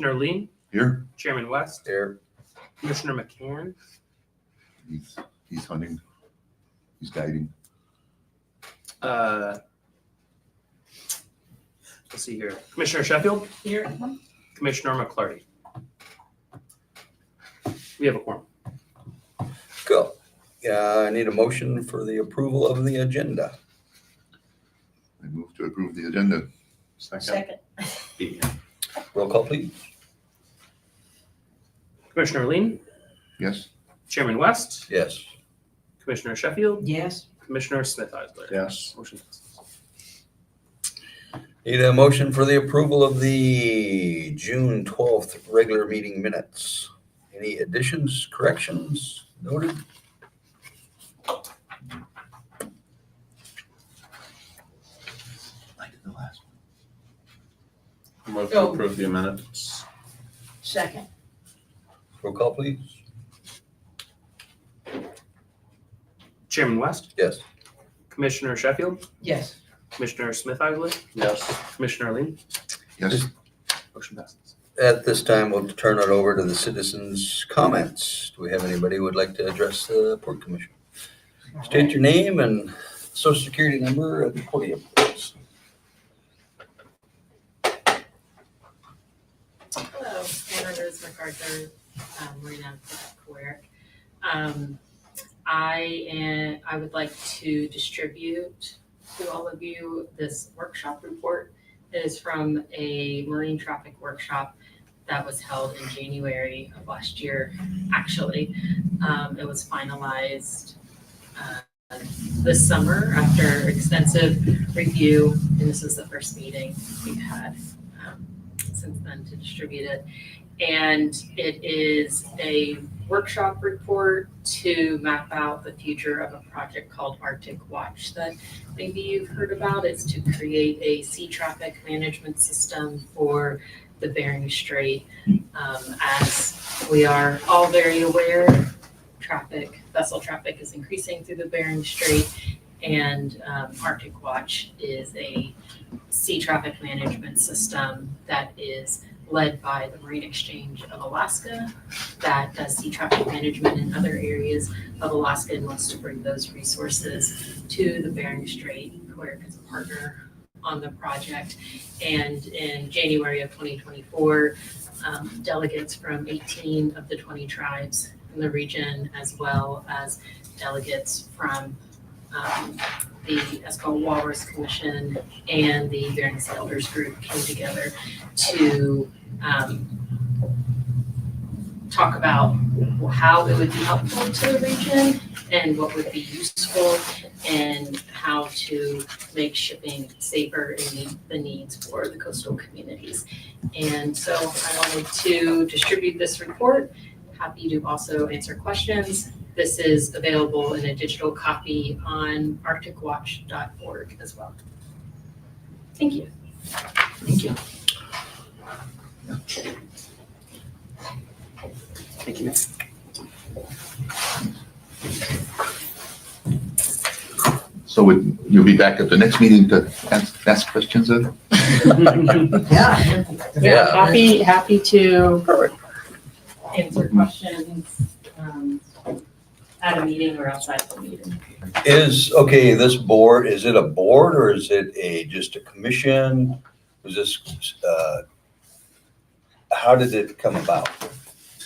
Commissioner Lean, Here. Chairman West, Here. Commissioner McCann, He's hunting. He's guiding. let's see here, Commissioner Sheffield, Here. Commissioner McClarty. We have a quorum. Go. Yeah, I need a motion for the approval of the agenda. I move to approve the agenda. Second. Roll call, please. Commissioner Lean, Yes. Chairman West, Yes. Commissioner Sheffield, Yes. Commissioner Smith Eisler. Yes. Motion passes. Need a motion for the approval of the June 12th regular meeting minutes. Any additions, corrections noted? I did the last one. Move to approve the minutes. Second. Roll call, please. Chairman West, Yes. Commissioner Sheffield, Yes. Commissioner Smith Eisler, Yes. Commissioner Lean. Yes. Motion passes. At this time, we'll turn it over to the citizens' comments. Do we have anybody who would like to address the Port Commission? State your name and social security number at the podium, please. Hello, Anna Rose MacArthur, Marina Quirk. I would like to distribute to all of you this workshop report. It is from a marine traffic workshop that was held in January of last year, actually. It was finalized this summer after extensive review, and this is the first meeting we've had since then to distribute it. And it is a workshop report to map out the future of a project called Arctic Watch that maybe you've heard about. It's to create a sea traffic management system for the Bering Strait. As we are all very aware, vessel traffic is increasing through the Bering Strait, and Arctic Watch is a sea traffic management system that is led by the Marine Exchange of Alaska that does sea traffic management in other areas of Alaska and wants to bring those resources to the Bering Strait. Quirk is a partner on the project. And in January of 2024, delegates from 18 of the 20 tribes in the region, as well as delegates from the Eskimo Walrus Commission and the Bering Elders Group came together to talk about how it would be helpful to the region and what would be useful and how to make shipping safer and meet the needs for the coastal communities. And so I wanted to distribute this report. Happy to also answer questions. This is available in a digital copy on arcticwatch.org as well. Thank you. Thank you. Thank you. So you'll be back at the next meeting to ask questions then? Yeah. Yeah, happy to answer questions at a meeting or outside the meeting. This board, is it a board or is it just a commission? Was this, how did it come about?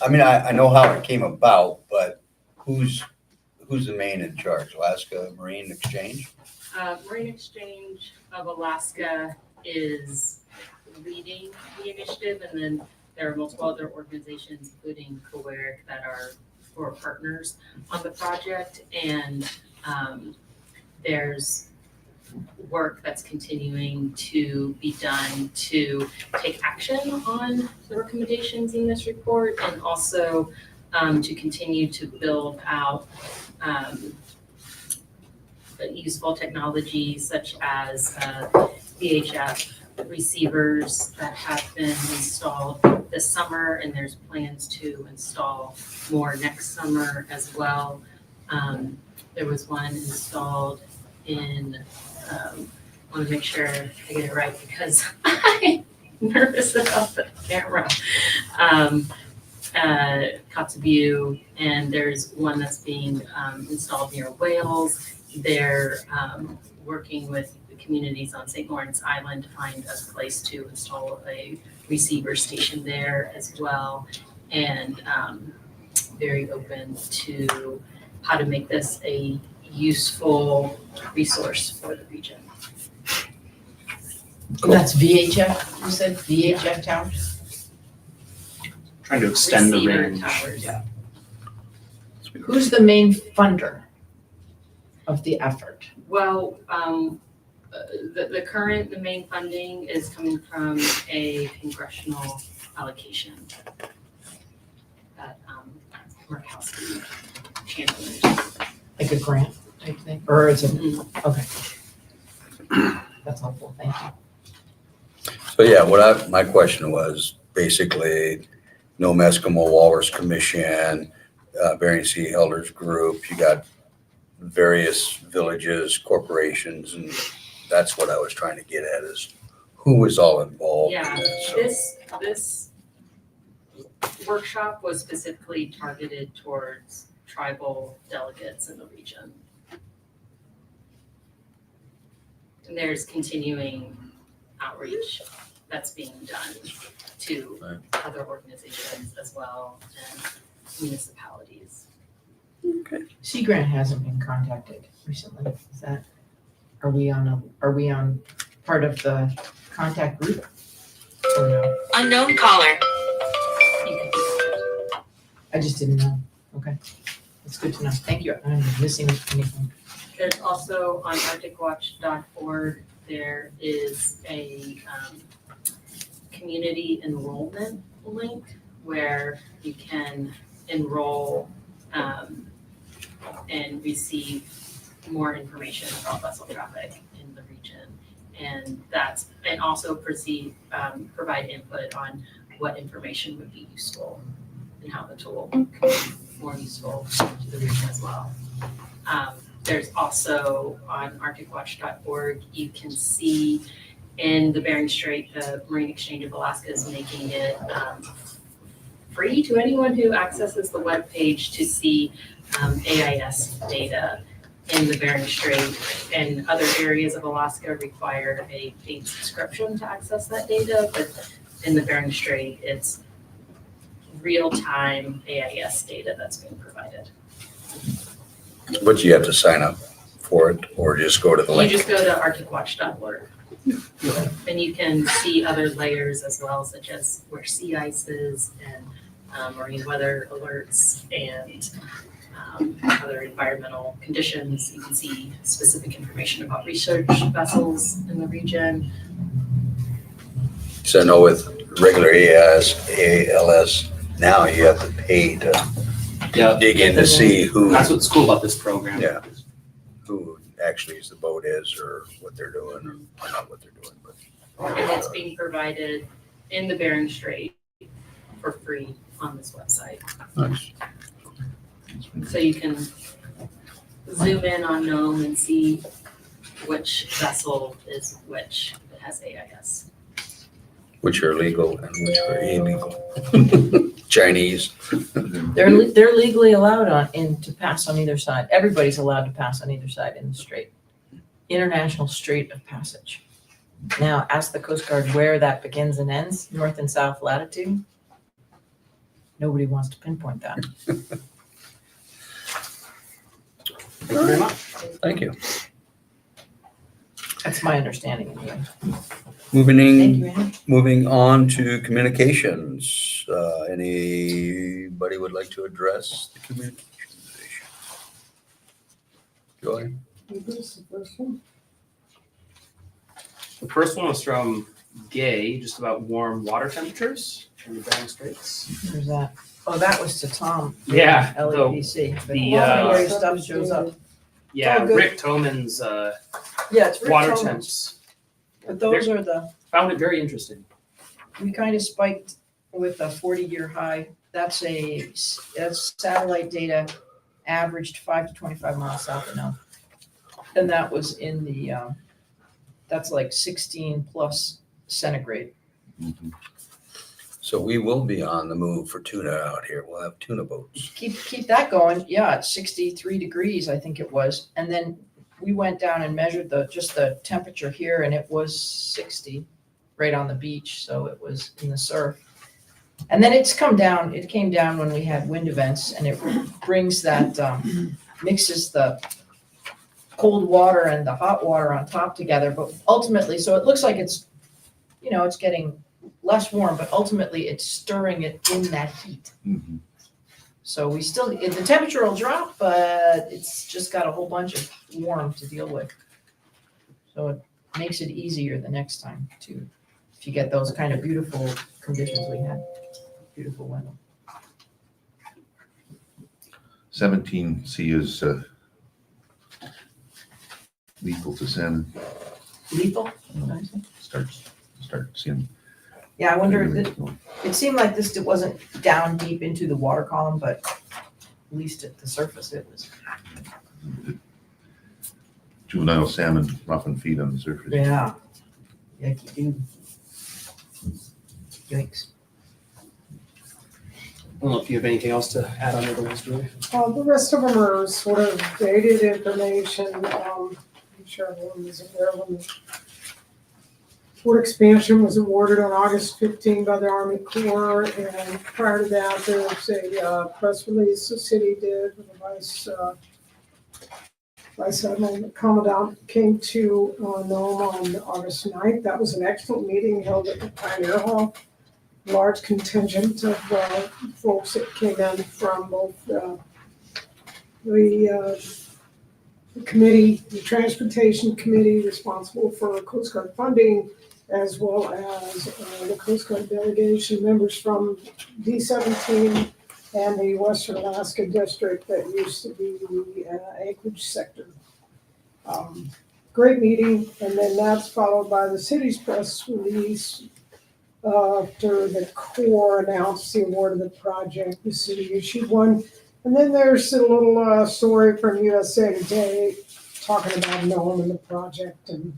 I mean, I know how it came about, but who's the main in charge? Alaska Marine Exchange? Marine Exchange of Alaska is leading the initiative, and then there are multiple other organizations, including COERC, that are core partners on the project. And there's work that's continuing to be done to take action on the recommendations in this report, and also to continue to build out useful technologies such as VHF receivers that have been installed this summer, and there's plans to install more next summer as well. There was one installed in, I want to make sure I get it right because I nervous about the camera. Kotzebue, and there's one that's being installed near Wales. They're working with the communities on St. Lawrence Island to find a place to install a receiver station there as well. And very open to how to make this a useful resource for the region. Cool. That's VHF, you said VHF towers? Trying to extend the Receiver range. towers. Yeah. Who's the main funder of the effort? Well, the main funding is coming from a congressional allocation that Murkowski champions. Like a grant type thing? Or is it, Mhm. okay. That's helpful, thank you. So yeah, my question was basically Nome Eskimo Walrus Commission, Bering Sea Elders Group, you got various villages, corporations, and that's what I was trying to get at is who was all involved in Yeah, this. So, this workshop was specifically targeted towards tribal delegates in the region. And there's continuing outreach that's being done to other organizations as well and municipalities. Sea Grant hasn't been contacted recently, is that, are we on part of the contact group? Or no? Unknown caller. You can do that. I just didn't know, okay. That's good to know, thank you, I'm missing anything. There's also on arcticwatch.org, there is a community enrollment link where you can enroll and receive more information about vessel traffic in the region. And also provide input on what information would be useful and how the tool can be more useful to the region as well. There's also on arcticwatch.org, you can see in the Bering Strait, the Marine Exchange of Alaska is making it free to anyone who accesses the webpage to see AIS data in the Bering Strait. And other areas of Alaska require a paid subscription to access that data, but in the Bering Strait, it's real-time AIS data that's being provided. But you have to sign up for it or just go to the You link. just go to arcticwatch.org. And you can see other layers as well, such as where sea ice is and marine weather alerts and other environmental conditions. You can see specific information about research vessels in the region. So I know with regular ALS, now you have to pay to Yeah, dig in to see who, that's what's cool about this program. Yeah. who actually the boat is or what they're doing or not what they're doing. But And it's being provided in the Bering Strait for free on this website. nice. So you can zoom in on Nome and see which vessel is which that has AIS. Which are legal and which are illegal. Chinese. They're legally allowed to pass on either side. Everybody's allowed to pass on either side in the strait. International Strait of Passage. Now, ask the Coast Guard where that begins and ends, north and south latitude. Nobody wants to pinpoint that. Thank you very much. Thank you. That's my understanding anyway. Thank Moving you, Andy. moving on to communications. Anybody would like to address the communications issue? Joy? The first one was from Gay, just about warm water temperatures in the Bering Straits. Where's that? Oh, that was to Tom, Yeah, LAPC. But the, all your stuff shows up. Yeah, Oh, good. Rick Toman's Yeah, it's Rick water Tolman's. temps. But those are Found it very interesting. we kind of spiked with a 40-year high. That's satellite data averaged 5 to 25 miles south of Nome. And that was in the, that's like 16 plus centigrade. Mhm. So we will be on the move for tuna out here. We'll have tuna boats. Keep that going. Yeah, it's 63 degrees, I think it was. And then we went down and measured just the temperature here, and it was 60 right on the beach. So it was in the surf. And then it's come down. It came down when we had wind events, and it brings that, mixes the cold water and the hot water on top together. But ultimately, so it looks like it's, it's getting less warm, but ultimately it's stirring it in that heat. Mhm. So we still, the temperature will drop, but it's just got a whole bunch of warm to deal with. So it makes it easier the next time too, if you get those kind of beautiful conditions we had, beautiful weather. 17C is lethal to salmon. Lethal? Start seeing. Yeah, I wonder, it seemed like this wasn't down deep into the water column, but at least at the surface it was. Juvenile salmon rough feed on the surface. Yeah. Yucky dude. Yikes. I don't know if you have anything else to add on to the list, Julie. The rest of them are sort of dated information. I'm sure everyone is aware of them. Port expansion was awarded on August 15 by the Army Corps, and prior to that, there was a press release the city did with the Vice Admiral Commandant came to Nome on August 9th. That was an excellent meeting held at the Pioneer Hall. Large contingent of folks that came in from both the committee, the Transportation Committee responsible for Coast Guard funding, as well as the Coast Guard delegation, members from D-17 and the Western Alaska District that used to be the Anchorage sector. Great meeting, and then that's followed by the city's press release after the Corps announced the award of the project. The city issued one, and then there's a little story from USA Today talking about Nome and the project and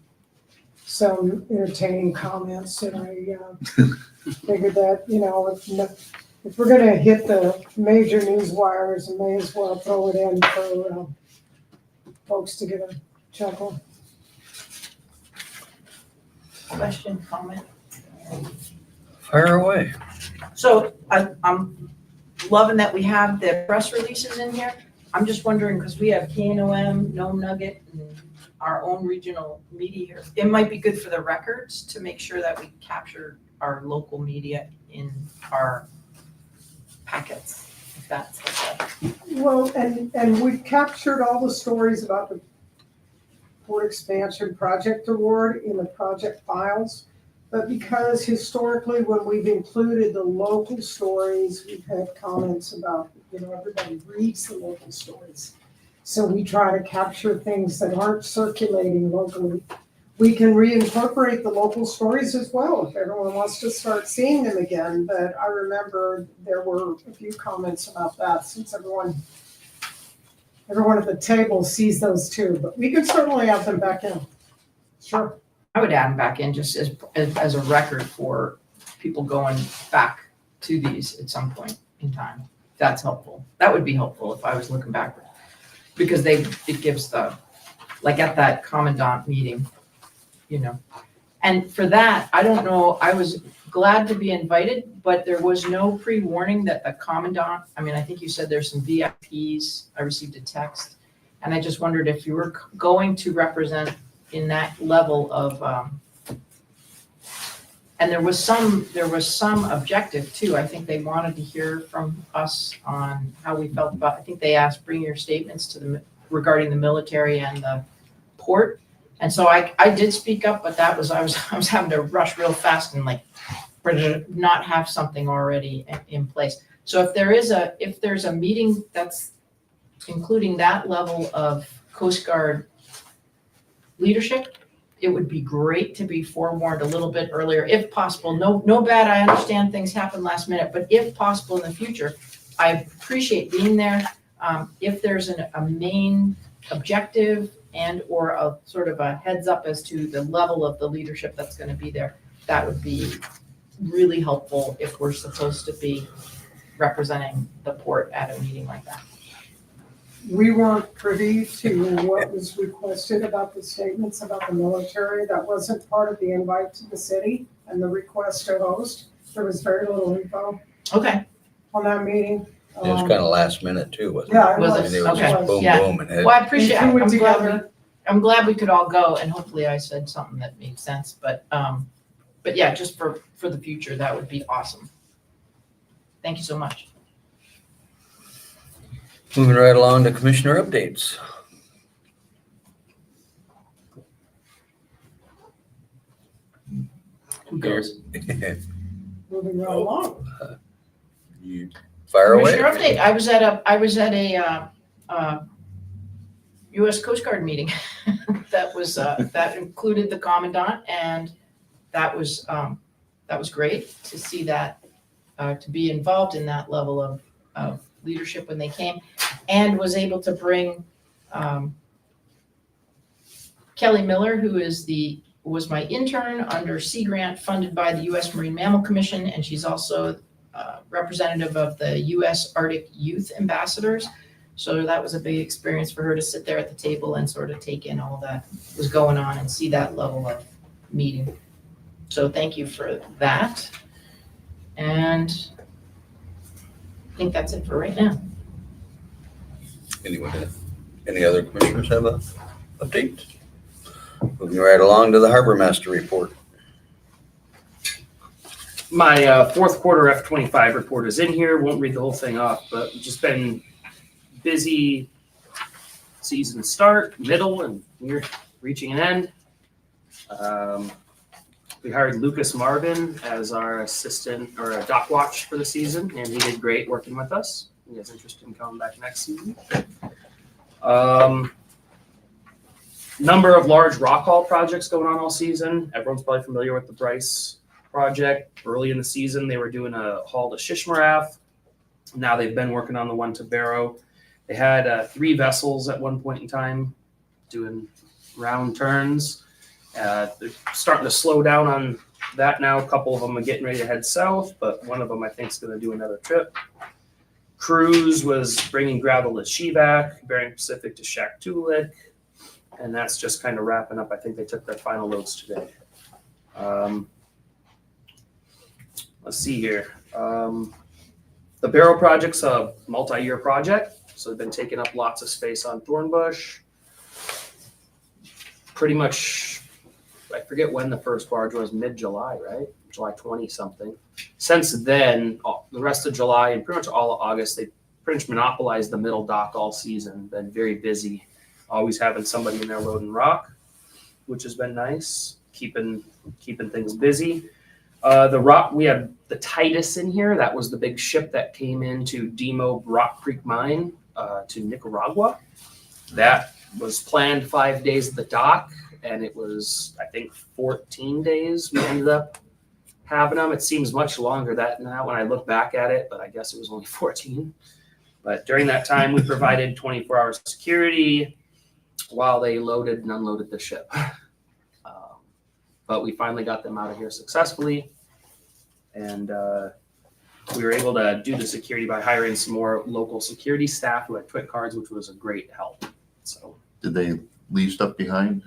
some entertaining comments, and I figured that, if we're gonna hit the major news wires, I may as well throw it in for folks to get a chuckle. Question, comment? Fire away. So I'm loving that we have the press releases in here. I'm just wondering, because we have KNOM, Nome Nugget, and our own regional media here. It might be good for the records to make sure that we capture our local media in our packets, if that's okay. Well, and we've captured all the stories about the Port Expansion Project Award in the project files. But because historically, when we've included the local stories, we've had comments about, everybody reads the local stories. So we try to capture things that aren't circulating locally. We can reincorporate the local stories as well if everyone wants to start seeing them again. But I remember there were a few comments about that since everyone at the table sees those too. But we could certainly have them back in. Sure. I would add them back in just as a record for people going back to these at some point in time. That's helpful. That would be helpful if I was looking backward. Because it gives like at that commandant meeting, And for that, I don't know, I was glad to be invited, but there was no pre-warning that the commandant, I think you said there's some VIPs, I received a text. And I just wondered if you were going to represent in that level of, and there was some objective too. I think they wanted to hear from us on how we felt about, I think they asked, bring your statements regarding the military and the port. And so I did speak up, but I was having to rush real fast and not have something already in place. So if there's a meeting that's including that level of Coast Guard leadership, it would be great to be forewarned a little bit earlier, if possible. No bad, I understand things happen last minute, but if possible in the future, I appreciate being there. If there's a main objective and or a sort of a heads up as to the level of the leadership that's going to be there, that would be really helpful if we're supposed to be representing the port at a meeting like that. We weren't privy to what was requested about the statements about the military. That wasn't part of the invite to the city and the request to host. There was very little info Okay, on that meeting. It was kind of last minute too, wasn't it? Yeah, it Was I it? mean, it was Okay. just boom, Yeah. boom, and it, well, I appreciate, And I'm threw it glad together. I'm glad we could all go, and hopefully I said something that made sense, but yeah, just for the future, that would be awesome. Thank you so much. moving right along to commissioner updates. Who goes? Moving right along. You fire away. Commissioner update, I was at a US Coast Guard meeting that was, that included the commandant, and that was great to see that, to be involved in that level of leadership when they came, and was able to bring Kelly Miller, who was my intern under Sea Grant funded by the US Marine Mammal Commission, and she's also representative of the US Arctic Youth Ambassadors. So that was a big experience for her to sit there at the table and sort of take in all that was going on and see that level of meeting. So thank you for that. And I think that's it for right now. Any other commissioners have a update? Moving right along to the harbor master report. My fourth quarter F25 report is in here. Won't read the whole thing off, but we've just been busy season start, middle, and we're reaching an end. We hired Lucas Marvin as our assistant or a dock watch for the season, and he did great working with us. He has interest in coming back next season. Number of large rock haul projects going on all season. Everyone's probably familiar with the Bryce project. Early in the season, they were doing a haul to Shishmaref. Now they've been working on the one to Barrow. They had 3 vessels at one point in time doing round turns. They're starting to slow down on that now. A couple of them are getting ready to head south, but one of them I think is going to do another trip. Cruise was bringing gravel to Shevac, Bering Pacific to Shaktoolik, and that's just kind of wrapping up. I think they took their final loads today. Let's see here. The Barrow project's a multi-year project, so they've been taking up lots of space on Thornbush. Pretty much, I forget when the first barge was, mid-July, right? July 20 something. Since then, the rest of July and pretty much all of August, they pretty much monopolized the middle dock all season. Been very busy, always having somebody in there loading rock, which has been nice, keeping things busy. The rock, we had the Titus in here. That was the big ship that came into Demo Rock Creek Mine to Nicaragua. That was planned 5 days at the dock, and it was, I think, 14 days we ended up having them. It seems much longer than that when I look back at it, but I guess it was only 14. But during that time, we provided 24-hour security while they loaded and unloaded the ship. But we finally got them out of here successfully. And we were able to do the security by hiring some more local security staff who had twit cards, which was a great help. So Did they leave stuff behind?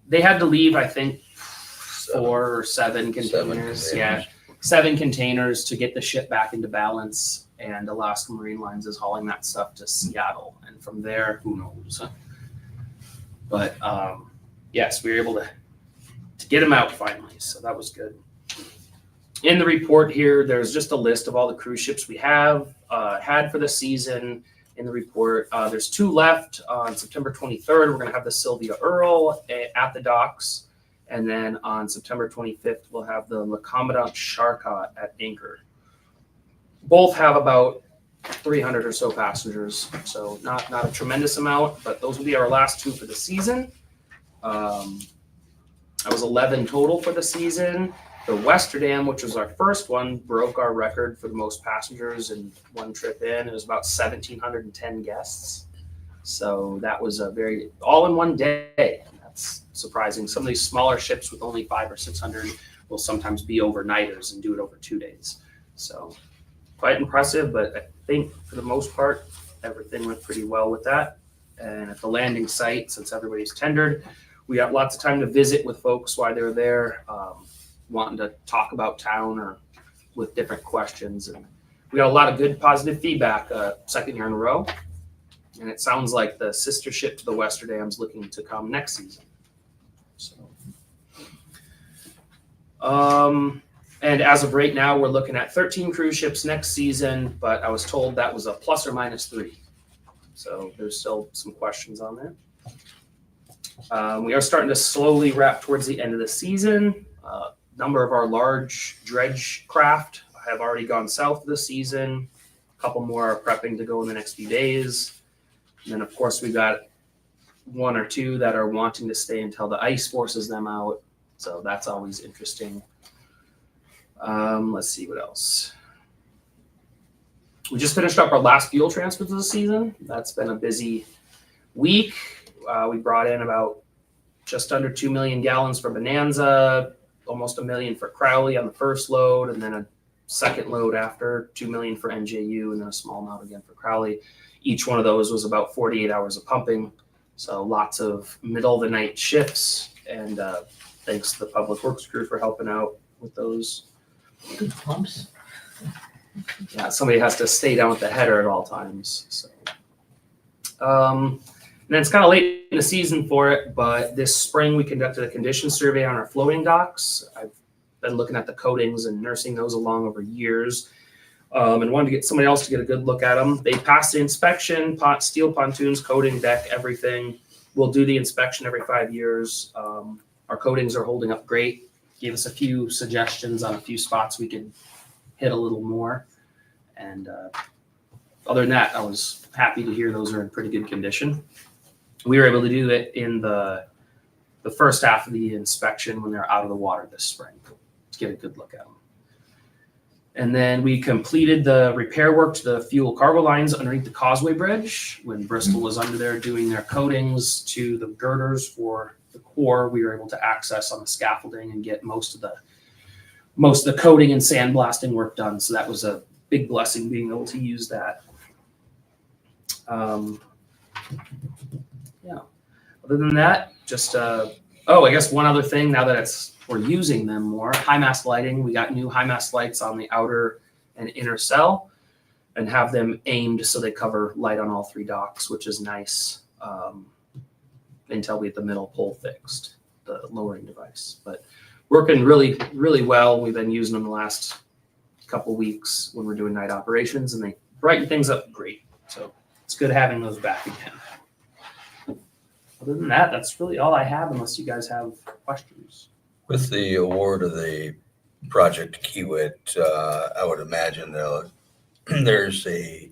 they had to leave, I think, 4 or 7 containers. Yeah, 7 containers to get the ship back into balance. And Alaska Marine Lines is hauling that stuff to Seattle. And from there, who knows? But yes, we were able to get them out finally. So that was good. In the report here, there's just a list of all the cruise ships we have had for the season in the report. There's 2 left. On September 23rd, we're going to have the Sylvia Earl at the docks. And then on September 25th, we'll have the Le Commandant Charcot at anchor. Both have about 300 or so passengers. So not a tremendous amount, but those will be our last 2 for the season. That was 11 total for the season. The Westerdam, which was our first one, broke our record for the most passengers in one trip in. It was about 1,710 guests. So that was a very, all in one day. That's surprising. Some of these smaller ships with only 500 or 600 will sometimes be overnighters and do it over 2 days. So quite impressive, but I think for the most part, everything went pretty well with that. And at the landing site, since everybody's tendered, we got lots of time to visit with folks while they're there, wanting to talk about town or with different questions. And we got a lot of good positive feedback, second year in a row. And it sounds like the sister ship to the Westerdam's looking to come next season. So, and as of right now, we're looking at 13 cruise ships next season, but I was told that was a plus or minus 3. So there's still some questions on that. We are starting to slowly wrap towards the end of the season. Number of our large dredge craft have already gone south this season. A couple more are prepping to go in the next few days. And then, of course, we've got 1 or 2 that are wanting to stay until the ice forces them out. So that's always interesting. Let's see what else. We just finished up our last fuel transfers of the season. That's been a busy week. We brought in about just under 2 million gallons for Bonanza, almost 1 million for Crowley on the first load, and then a second load after, 2 million for NJU, and then a small amount again for Crowley. Each one of those was about 48 hours of pumping. So lots of middle of the night shifts, and thanks to the public works crew for helping out with those. Good pumps. Yeah, somebody has to stay down with the header at all times. So, and then it's kind of late in the season for it, but this spring we conducted a condition survey on our floating docks. I've been looking at the coatings and nursing those along over years, and wanted to get somebody else to get a good look at them. They passed the inspection, steel pontoons, coating, deck, everything. We'll do the inspection every 5 years. Our coatings are holding up great. Gave us a few suggestions on a few spots we could hit a little more. And other than that, I was happy to hear those are in pretty good condition. We were able to do it in the first half of the inspection when they're out of the water this spring to get a good look at them. And then we completed the repair work to the fuel cargo lines underneath the Causeway Bridge. When Bristol was under there doing their coatings to the girders for the core, we were able to access on the scaffolding and get most of the coating and sandblasting work done. So that was a big blessing being able to use that. Yeah. Other than that, just I guess one other thing now that we're using them more, high mast lighting. We got new high mast lights on the outer and inner cell and have them aimed so they cover light on all 3 docks, which is nice, until we get the middle pole fixed, the lowering device. But working really, really well. We've been using them the last couple weeks when we're doing night operations, and they brighten things up great. So it's good having those back again. Other than that, that's really all I have, unless you guys have questions. With the award of the project Kiewit, I would imagine there's a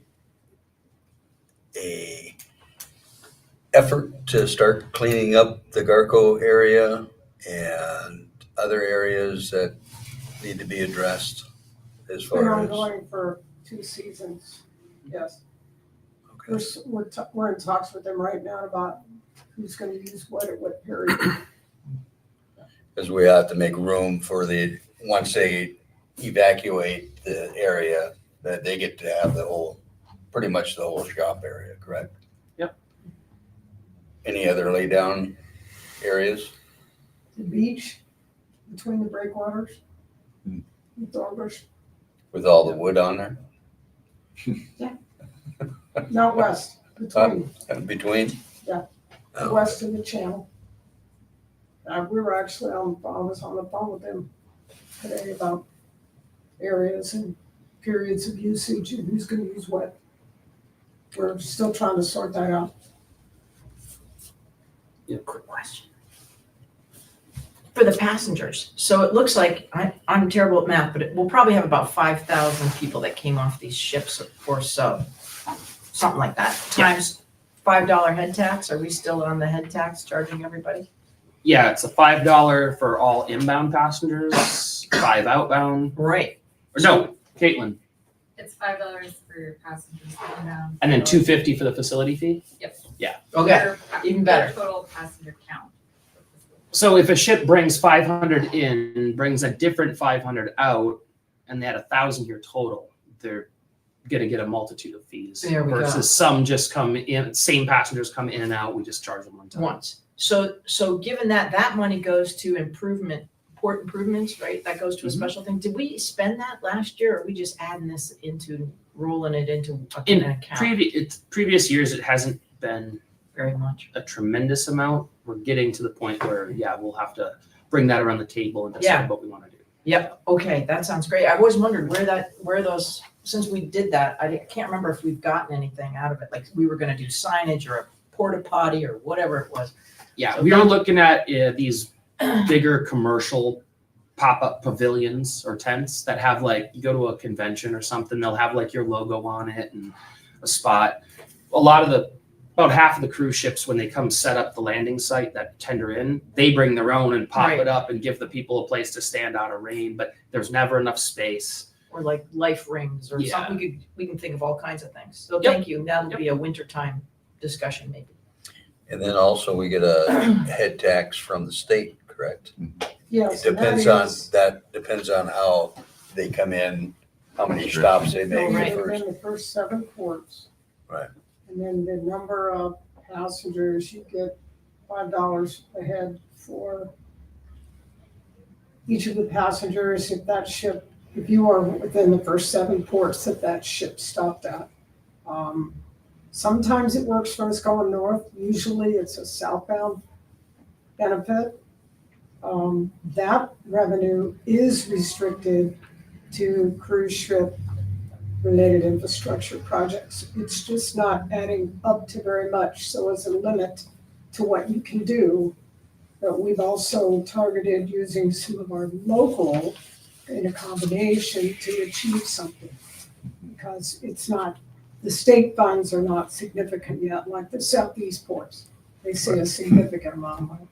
effort to start cleaning up the Garco area and other areas that need to be addressed as Been far as. ongoing for 2 seasons, yes. Okay. We're in talks with them right now about who's gonna use what at what period. Because we have to make room for once they evacuate the area, that they get to have pretty much the whole shop area, correct? Yep. Any other lay down areas? The beach, between the breakwaters, the Doggers, With all the wood on there? not west, between, Between? Yeah. the Oh, west of the channel. We were actually I was on the phone with them today about areas and periods of usage and who's gonna use what. We're still trying to sort that out. Quick question. For the passengers, so it looks like, I'm terrible at math, but we'll probably have about 5,000 people that came off these ships or so. Something like that, times $5 head tax. Are we still on the head tax charging everybody? Yeah, it's a $5 for all inbound passengers, 5 outbound. Right. Or no, Caitlin. It's $5 for passengers inbound. And then $250 for the facility fee? Okay, even better. Total passenger count. So if a ship brings 500 in, brings a different 500 out, and they had 1,000 here total, they're gonna get a multitude of fees. There we go. Versus some just come in, same passengers come in and out, we just charge them one time. once. So given that, that money goes to port improvements, right? That goes to a Mhm. special thing. Did we spend that last year, or are we just adding this rolling it into In an account Previous years, it hasn't been very much? a tremendous amount. We're getting to the point where, yeah, we'll have to bring that around the table and Yeah. decide what we wanna do. Yep, okay, that sounds great. I always wondered where those, since we did that, I can't remember if we've gotten anything out of it, like we were gonna do signage or a porta potty or whatever it was. Yeah, So we are thank- looking at these bigger commercial pop-up pavilions or tents that have like, you go to a convention or something, they'll have like your logo on it and a spot. About half of the cruise ships, when they come set up the landing site that tender in, they bring their own and pop Right. it up and give the people a place to stand out of rain, but there's never enough space. Or like life rings or Yeah. something, we can think of all kinds of things. So Yep. thank you, that'll be a wintertime discussion maybe. And then also we get a head tax from the state, correct? Yes. It and that depends on how they come in, how many Sure. stops they make right. first. And then the first 7 ports. Right. And then the number of passengers, you get $5 a head for each of the passengers if you are within the first 7 ports that ship stopped at. Sometimes it works for us going north. Usually it's a southbound benefit. That revenue is restricted to cruise ship related infrastructure projects. It's just not adding up to very much, so it's a limit to what you can do. But we've also targeted using some of our local in a combination to achieve something. Because the state funds are not significant yet, like the southeast ports. They say a significant amount of money.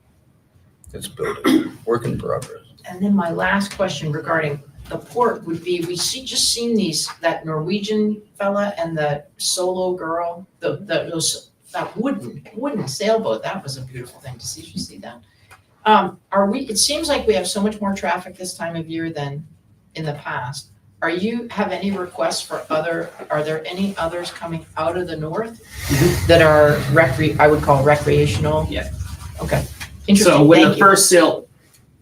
It's building, work in progress. And then my last question regarding the port would be, just seen that Norwegian fella and the solo girl, that wooden sailboat, that was a beautiful thing to see. Did you see that? It seems like we have so much more traffic this time of year than in the past. Have any requests for are there any others coming out of the north that are I would call recreational? Yeah. Okay, interesting, So when thank the you. first sail,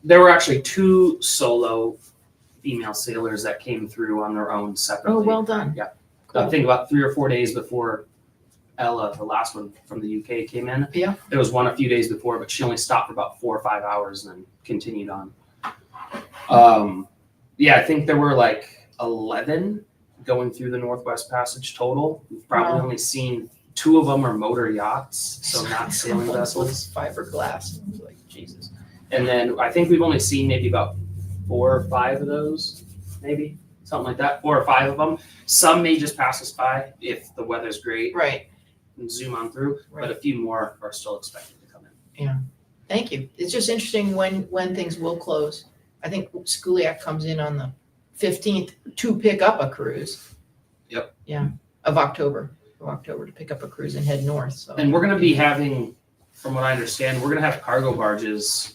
there were actually 2 solo female sailors that came through on their own separately. Oh, well done. Yeah. Cool. I think about 3 or 4 days before Ella, the last one from the UK, came in. Yeah. There was one a few days before, but she only stopped for about 4 or 5 hours and then continued on. Yeah, I think there were like 11 going through the Northwest Passage total. We've probably Wow. only seen 2 of them are motor yachts, so not sailing vessels. Fiberglass, I was like, Jesus. And then I think we've only seen maybe about 4 or 5 of those, maybe something like that. 4 or 5 of them. Some may just pass us by if the weather's great Right, and zoom on through, Right. but a few more are still expected to come in. thank you. It's just interesting when things will close. I think Skuliak comes in on the 15th to pick up a cruise. Yep. Yeah, of October to pick up a cruise and head north, so. And we're gonna be having, from what I understand, we're gonna have cargo barges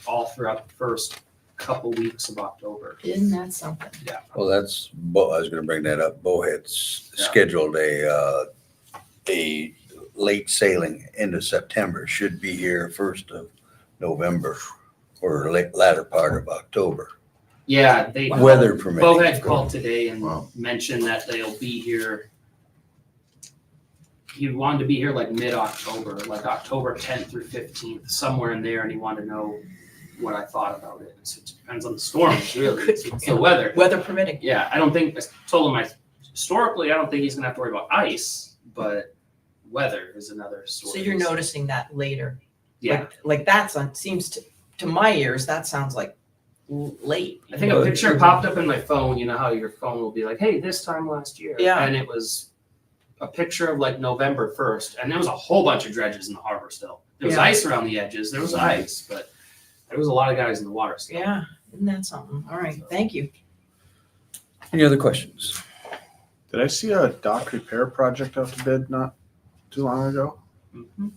all throughout the first couple weeks of October. Isn't that something? Well, I was gonna bring that up. Bowhead's Yeah. scheduled a late sailing into September, should be here 1st of November or latter part of October. Yeah, they. Weather permitting. Bowhead called today and Wow. mentioned that they'll be here. He wanted to be here like mid-October, like October 10th through 15th, somewhere in there, and he wanted to know what I thought about it. So it depends on the storms, really. It's the weather. Weather permitting. Yeah, I told him historically, I don't think he's gonna have to worry about ice, but weather is another story. So you're noticing that later. Yeah, Like seems to my ears, that sounds like late. I think a picture popped up in my phone. You know how your phone will be like, "Hey, this time last year," Yeah. and it was a picture of like November 1st, and there was a whole bunch of dredges in the harbor still. There was Yeah. ice around the edges. There was ice, but there was a lot of guys in the water still. Yeah, isn't that something? All right, thank you. Any other questions? Did I see a dock repair project out to bid not too long ago? Mhm.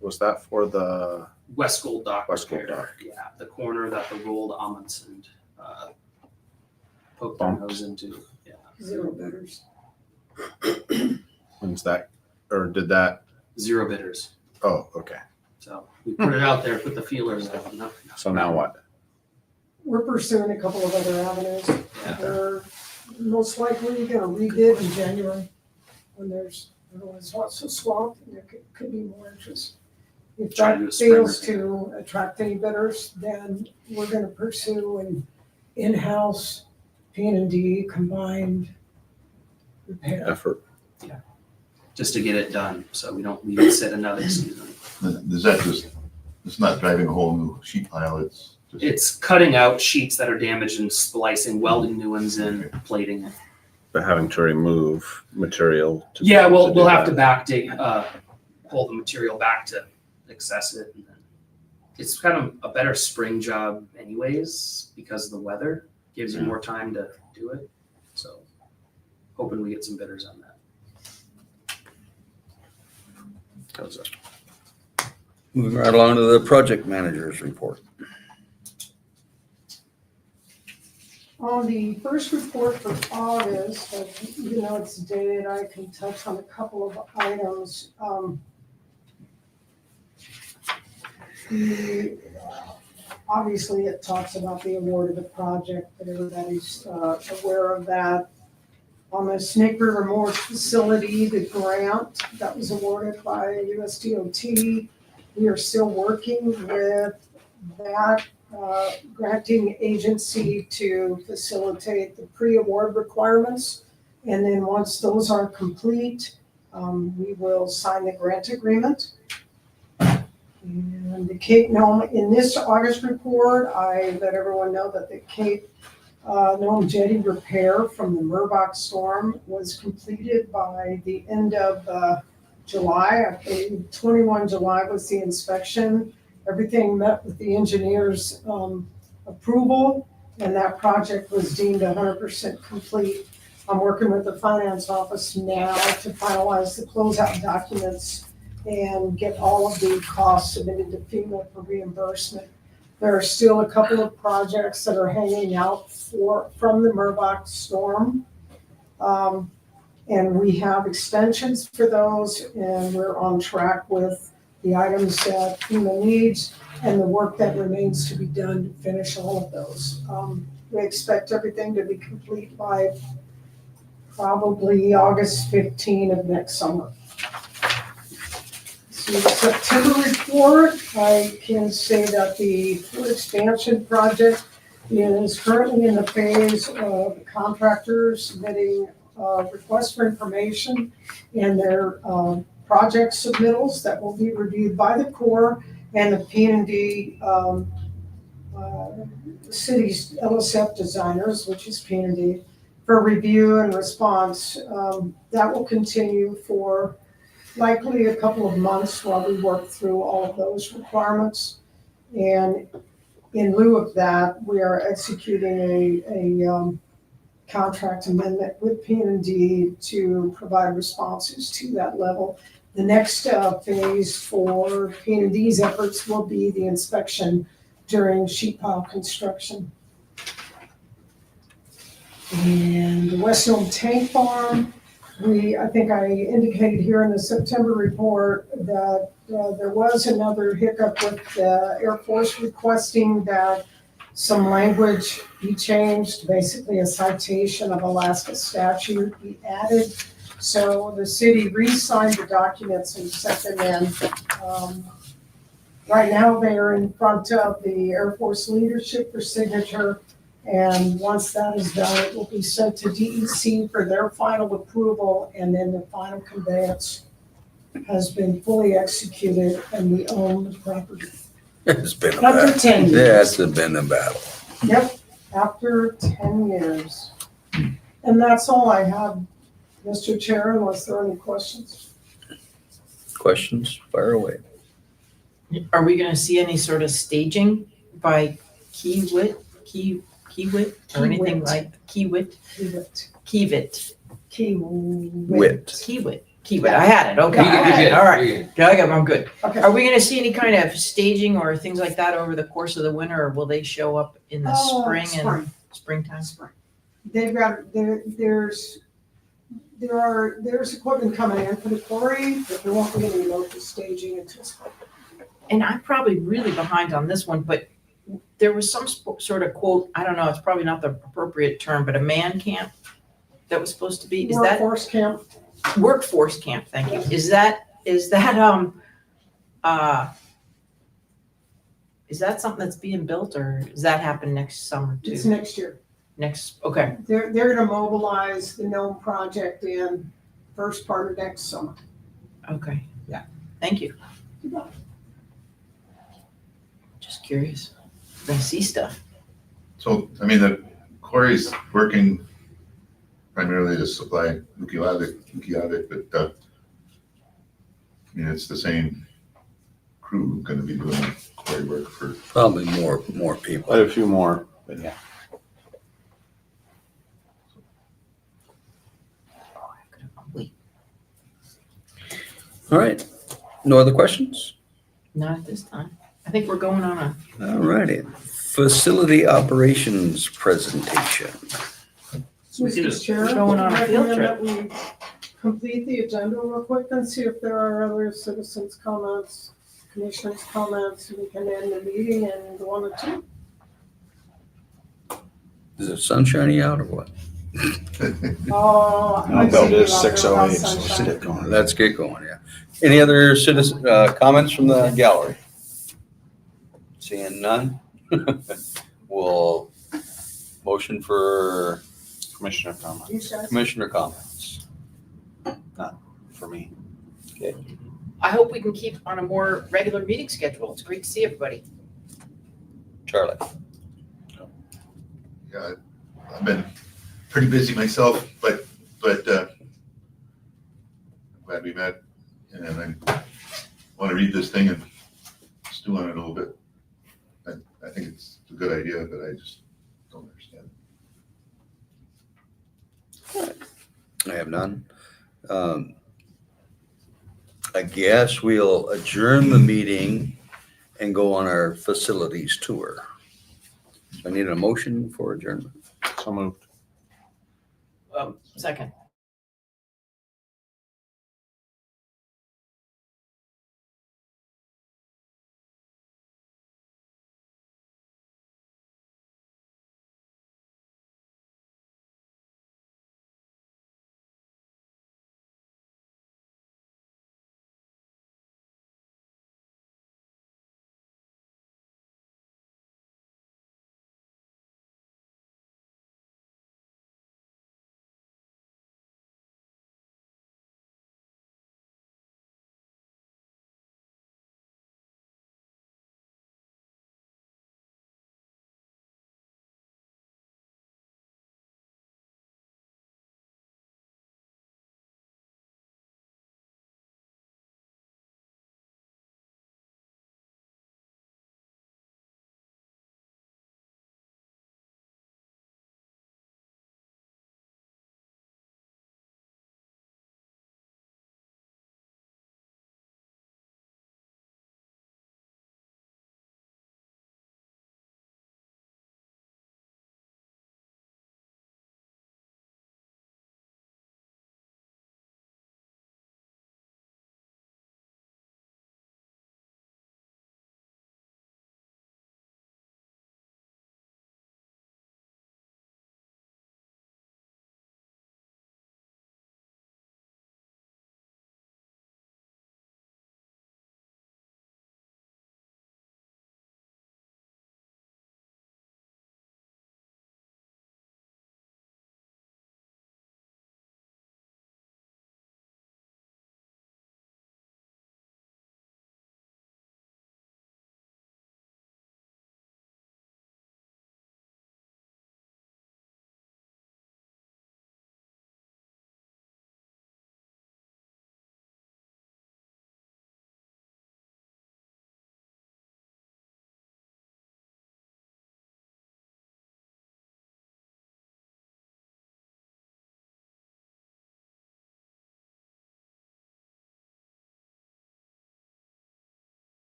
Was that for the West Gold Dock. West Gold repair. Dock. Yeah, the corner that the rolled Amundsen poked their nose into. Yeah. Zero bidders. When's that, or did that, Zero bidders. oh, okay. So we put it out there, put the feelers out. Nothing. So now what? We're pursuing a couple of other avenues. Yeah. We're most likely gonna rebid in January when everyone's not so swamped and there could be more interest. If Try to do that a spring fails repair. to attract any bidders, then we're gonna pursue an in-house P&D combined repair. Effort. Just to get it done, so we don't leave it sit another season. Is that just, it's not driving a whole new sheet pile, it's just. It's cutting out sheets that are damaged and splicing, welding new ones in, plating it. But having to remove material. Yeah, we'll do have to that. backdate, pull the material back to access it. And then it's kind of a better spring job anyways, because of the weather, gives you more time to do it. So hoping we get some bidders on that. How's that? Moving right along to the project manager's report. On the first report for August, even though it's dated, I can touch on a couple of items. Obviously, it talks about the award of the project, but everybody's aware of that. On the Snake River Morgue Facility, the grant that was awarded by USDOT, we are still working with that granting agency to facilitate the pre-award requirements. And then once those are complete, we will sign the grant agreement. And the Cape Nome, in this August report, I let everyone know that the Cape Nome jetty repair from the Merbach storm was completed by the end of July. I believe 21 July was the inspection. Everything met with the engineer's approval, and that project was deemed 100% complete. I'm working with the finance office now to finalize the closeout documents and get all of the costs submitted to FEMA for reimbursement. There are still a couple of projects that are hanging out from the Merbach storm. And we have extensions for those, and we're on track with the items that FEMA needs and the work that remains to be done to finish all of those. We expect everything to be complete by probably August 15 of next summer. So the September report, I can say that the port expansion project is currently in the phase of contractors submitting requests for information and their project submittals that will be reviewed by the Corps and the P&D city's LSF designers, which is P&D, for review and response. That will continue for likely a couple of months while we work through all of those requirements. And in lieu of that, we are executing a contract amendment with P&D to provide responses to that level. The next phase for P&D's efforts will be the inspection during sheet pile construction. And the West Nome Tank Farm, I think I indicated here in the September report that there was another hiccup with the Air Force requesting that some language be changed, basically a citation of Alaska statute be added. So the city re-signed the documents and sent them in. Right now, they are in front of the Air Force leadership for signature. And once that is done, it will be sent to DEC for their final approval, and then the final conveyance has been fully executed and we own the property. It's been a After battle. 10 years. Yeah, it's been a battle. Yep, after 10 years. And that's all I have, Mr. Chair, unless there are any questions. Questions? Fire away. Are we gonna see any sort of staging by Kiewit, or anything Kiewit. like Kiewit? Kiewit. Kiewit. Kiewit. Wit. Kiewit. keep it. I had it. Okay. You're I had it. good, All right. you're good. Yeah, I'm good. Okay. Are we gonna see any kind of staging or things like that over the course of the winter, or will they show up in the spring and Spring. springtime? They've got, there's equipment coming in for the quarry, but there won't be any local staging until spring. And I'm probably really behind on this one, but there was some sort of quote, I don't know, it's probably not the appropriate term, but a man camp that was supposed to be, is that Workforce camp, workforce camp? Thank you. Is that something that's being built, or does that happen next summer it's too? next year. Okay. They're gonna mobilize the Nome project in first part of next summer. Okay. Yeah. Thank you. Just curious. I see stuff. So, I mean, the quarry's working primarily to supply Nukiatic, but, I mean, it's the same crew gonna be doing quarry work for, Probably more people. Quite a few more, but yeah. All right. No other questions? Not at this time. I think we're going on a, All righty. Facility operations presentation. So we can Mr. just- Chair, Going on a field recommend that we complete the agenda real quick and see if there are other citizens' comments, commissioners' comments, and we can end the meeting in 1 or 2. Is it sunshiny out or what? Oh, No, I've but seen it is you out there 6:08, without so let's sunshine. get going. Let's get going, yeah. Any other citizen, comments from the gallery? Seeing none? We'll motion for Commissioner comment You guys- commissioner comments. for me. I hope we can keep on a more regular meeting schedule. It's great to see everybody. Charlie? yeah, I've been pretty busy myself, but, I'm glad we met. And I want to read this thing and stew on it a little bit. I think it's a good idea, but I just don't understand. I have none. I guess we'll adjourn the meeting and go on our facilities tour. I need a motion for adjournment. So moved. Second.